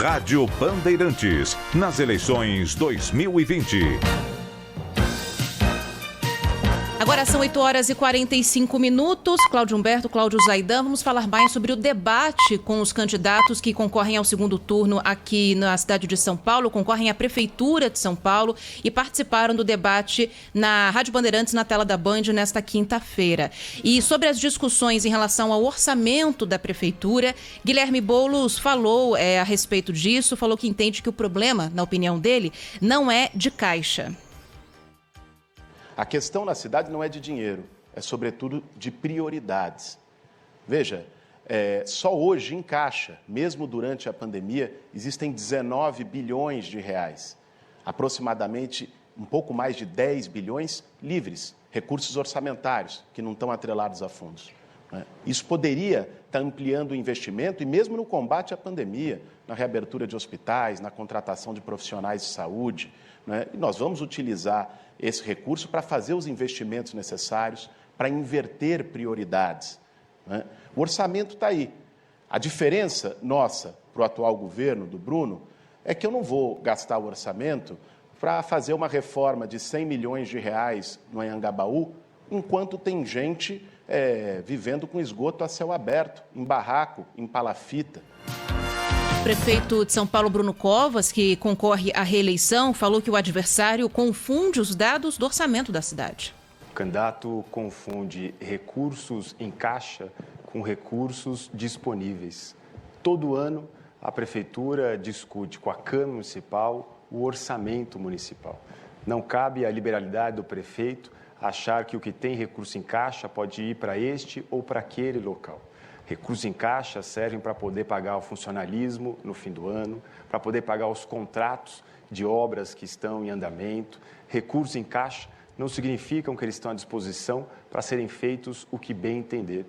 Rádio Bandeirantes, nas eleições 2020. Agora são 8h45. Cláudio Humberto, Cláudio Zaidan, vamos falar mais sobre o debate com os candidatos que concorrem ao segundo turno aqui na cidade de São Paulo, concorrem à Prefeitura de São Paulo e participaram do debate na Rádio Bandeirantes, na tela da Band, nesta quinta-feira. E sobre as discussões em relação ao orçamento da Prefeitura, Guilherme Boulos falou a respeito disso, falou que entende que o problema, na opinião dele, não é de caixa. A questão na cidade não é de dinheiro, é sobretudo de prioridades. Veja, só hoje em caixa, mesmo durante a pandemia, existem 19 bilhões de reais. Aproximadamente um pouco mais de 10 bilhões livres, recursos orçamentários, que não estão atrelados a fundos. Isso poderia estar ampliando o investimento e mesmo no combate à pandemia, na reabertura de hospitais, na contratação de profissionais de saúde. E nós vamos utilizar esse recurso para fazer os investimentos necessários, para inverter prioridades. O orçamento está aí. A diferença nossa para o atual governo do Bruno é que eu não vou gastar o orçamento para fazer uma reforma de 100 milhões de reais no Anhangabaú, enquanto tem gente vivendo com esgoto a céu aberto, em barraco, em palafita. O prefeito de São Paulo, Bruno Covas, que concorre à reeleição, falou que o adversário confunde os dados do orçamento da cidade. O candidato confunde recursos em caixa com recursos disponíveis. Todo ano, a prefeitura discute com a Câmara Municipal o orçamento municipal. Não cabe à liberalidade do prefeito achar que o que tem recurso em caixa pode ir para este ou para aquele local. Recursos em caixa servem para poder pagar o funcionalismo no fim do ano, para poder pagar os contratos de obras que estão em andamento. Recursos em caixa não significam que eles estão à disposição para serem feitos o que bem entender.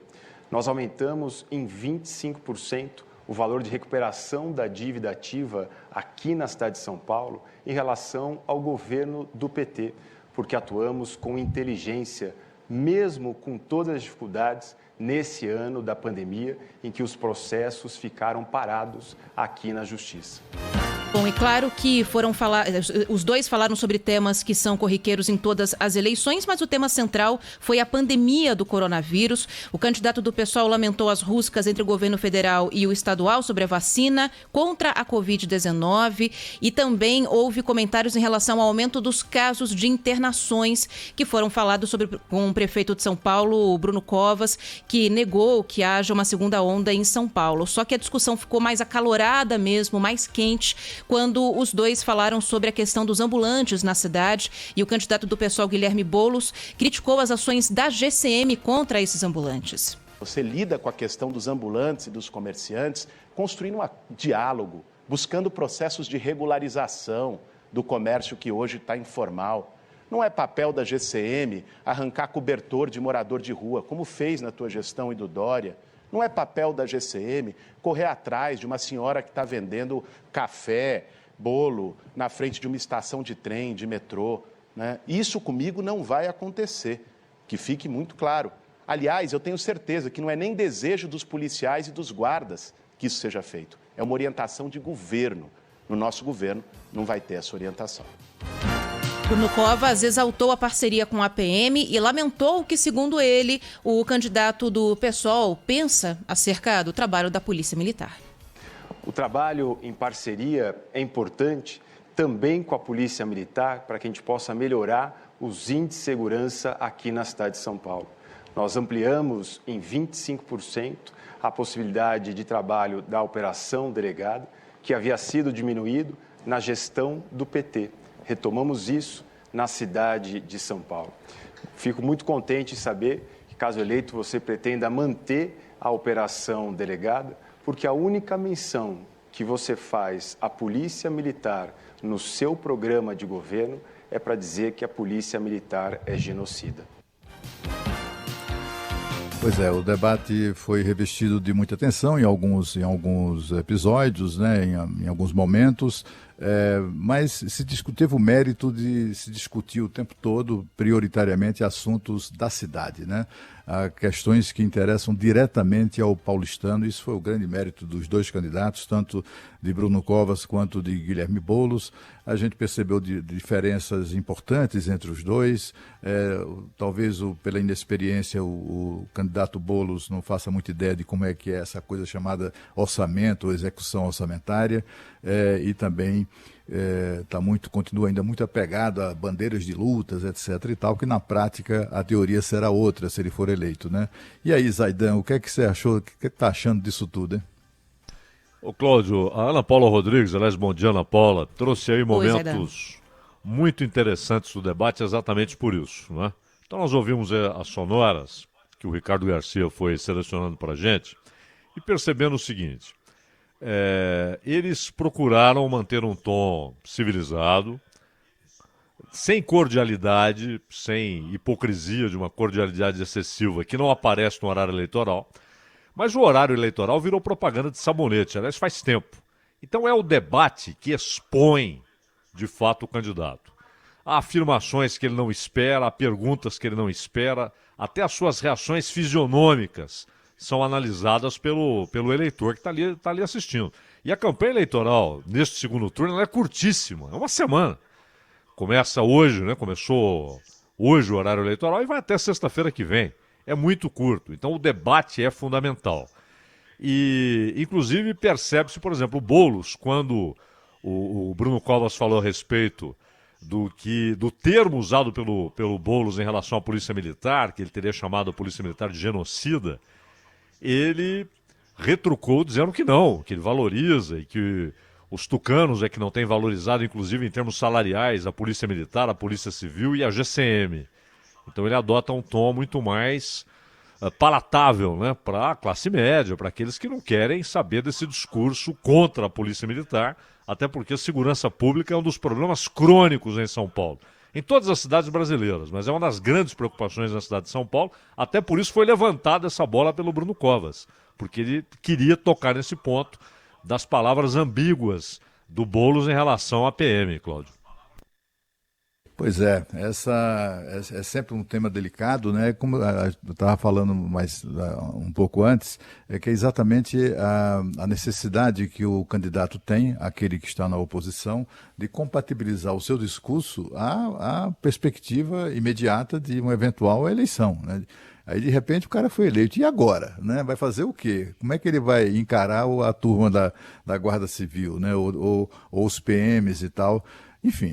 Nós aumentamos em 25% o valor de recuperação da dívida ativa aqui na cidade de São Paulo em relação ao governo do PT, porque atuamos com inteligência, mesmo com todas as dificuldades, nesse ano da pandemia, em que os processos ficaram parados aqui na Justiça. Bom, e claro que os dois falaram sobre temas que são corriqueiros em todas as eleições, mas o tema central foi a pandemia do coronavírus. O candidato do PSOL lamentou as ruscas entre o governo federal e o estadual sobre a vacina contra a Covid-19 e também houve comentários em relação ao aumento dos casos de internações que foram falados com o prefeito de São Paulo, Bruno Covas, que negou que haja uma segunda onda em São Paulo. Só que a discussão ficou mais acalorada mesmo, mais quente, quando os dois falaram sobre a questão dos ambulantes na cidade e o candidato do PSOL, Guilherme Boulos, criticou as ações da GCM contra esses ambulantes. Você lida com a questão dos ambulantes e dos comerciantes construindo um diálogo, buscando processos de regularização do comércio que hoje está informal. Não é papel da GCM arrancar cobertor de morador de rua, como fez na tua gestão e do Dória. Não é papel da GCM correr atrás de uma senhora que está vendendo café, bolo, na frente de uma estação de trem, de metrô. Isso comigo não vai acontecer, que fique muito claro. Aliás, eu tenho certeza que não é nem desejo dos policiais e dos guardas que isso seja feito. É uma orientação de governo. No nosso governo não vai ter essa orientação. Bruno Covas exaltou a parceria com a PM e lamentou que, segundo ele, o candidato do PSOL pensa acerca do trabalho da Polícia Militar. O trabalho em parceria é importante também com a Polícia Militar para que a gente possa melhorar os índices de segurança aqui na cidade de São Paulo. Nós ampliamos em 25% a possibilidade de trabalho da operação delegada, que havia sido diminuído na gestão do PT. Retomamos isso na cidade de São Paulo. Fico muito contente em saber que, caso eleito, você pretenda manter a operação delegada, porque a única menção que você faz à Polícia Militar no seu programa de governo é para dizer que a Polícia Militar é genocida. Pois é, o debate foi revestido de muita tensão em alguns episódios, em alguns momentos. Mas teve o mérito de se discutir o tempo todo, prioritariamente, assuntos da cidade, né? Questões que interessam diretamente ao paulistano. Isso foi o grande mérito dos dois candidatos, tanto de Bruno Covas quanto de Guilherme Boulos. A gente percebeu diferenças importantes entre os dois. Talvez pela inexperiência o candidato Boulos não faça muita ideia de como é que é essa coisa chamada orçamento ou execução orçamentária, e também continua ainda muito apegado a bandeiras de lutas, etc. e tal, que na prática a teoria será outra se ele for eleito, né? E aí, Zaidan, o que é que você achou, o que está achando disso tudo, hein? Ô Cláudio, a Ana Paula Rodrigues, aliás, bom dia, Ana Paula, trouxe aí momentos muito interessantes do debate exatamente por isso, né? Então nós ouvimos as sonoras que o Ricardo Garcia foi selecionando para a gente e percebendo o seguinte: eles procuraram manter um tom civilizado, sem cordialidade, sem hipocrisia de uma cordialidade excessiva que não aparece no horário eleitoral. Mas o horário eleitoral virou propaganda de sabonete, aliás, faz tempo. Então é o debate que expõe, de fato, o candidato. Há afirmações que ele não espera, há perguntas que ele não espera, até as suas reações fisionômicas são analisadas pelo eleitor que está ali assistindo. E a campanha eleitoral, neste segundo turno, ela é curtíssima, é uma semana. Começa hoje, né? Começou hoje o horário eleitoral e vai até sexta-feira que vem. É muito curto, então o debate é fundamental. E, inclusive, percebe-se, por exemplo, o Boulos, quando o Bruno Covas falou a respeito do termo usado pelo Boulos em relação à Polícia Militar, que ele teria chamado a Polícia Militar de genocida, ele retrucou dizendo que não, que ele valoriza e que os tucanos é que não têm valorizado, inclusive em termos salariais, a Polícia Militar, a Polícia Civil e a GCM. Então ele adota um tom muito mais palatável, né, para a classe média, para aqueles que não querem saber desse discurso contra a Polícia Militar, até porque a segurança pública é um dos problemas crônicos em São Paulo. Em todas as cidades brasileiras, mas é uma das grandes preocupações na cidade de São Paulo, até por isso foi levantada essa bola pelo Bruno Covas, porque ele queria tocar nesse ponto das palavras ambíguas do Boulos em relação à PM, Cláudio. Pois é, é sempre um tema delicado, né? Como eu estava falando um pouco antes, é que é exatamente a necessidade que o candidato tem, aquele que está na oposição, de compatibilizar o seu discurso à perspectiva imediata de uma eventual eleição, né? Aí, de repente, o cara foi eleito. E agora? Né? Vai fazer o quê? Como é que ele vai encarar a turma da Guarda Civil, né? ou os PMs e tal? Enfim,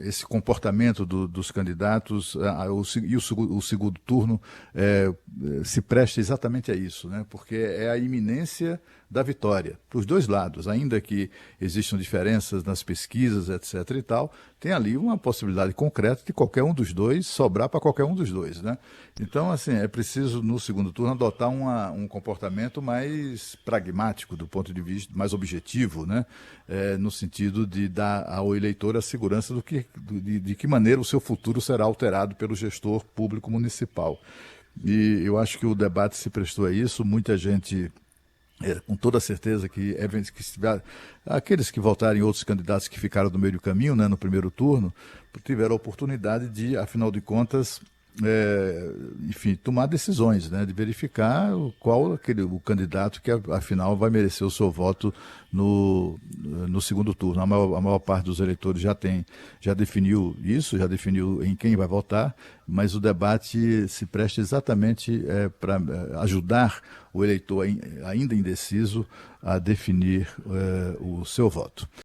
esse comportamento dos candidatos e o segundo turno se presta exatamente a isso, né? Porque é a iminência da vitória, para os dois lados, ainda que existam diferenças nas pesquisas, etc. e tal, tem ali uma possibilidade concreta de qualquer um dos dois sobrar para qualquer um dos dois, né? Então, assim, é preciso, no segundo turno, adotar um comportamento mais pragmático, do ponto de vista mais objetivo, né? No sentido de dar ao eleitor a segurança de que maneira o seu futuro será alterado pelo gestor público municipal. E eu acho que o debate se prestou a isso, muita gente... com toda certeza que aqueles que votarem, outros candidatos que ficaram no meio do caminho, né, no primeiro turno, tiveram a oportunidade de, afinal de contas, enfim, tomar decisões, né, de verificar qual o candidato que, afinal, vai merecer o seu voto no segundo turno. A maior parte dos eleitores já definiu isso, já definiu em quem vai votar, mas o debate se presta exatamente para ajudar o eleitor ainda indeciso a definir o seu voto.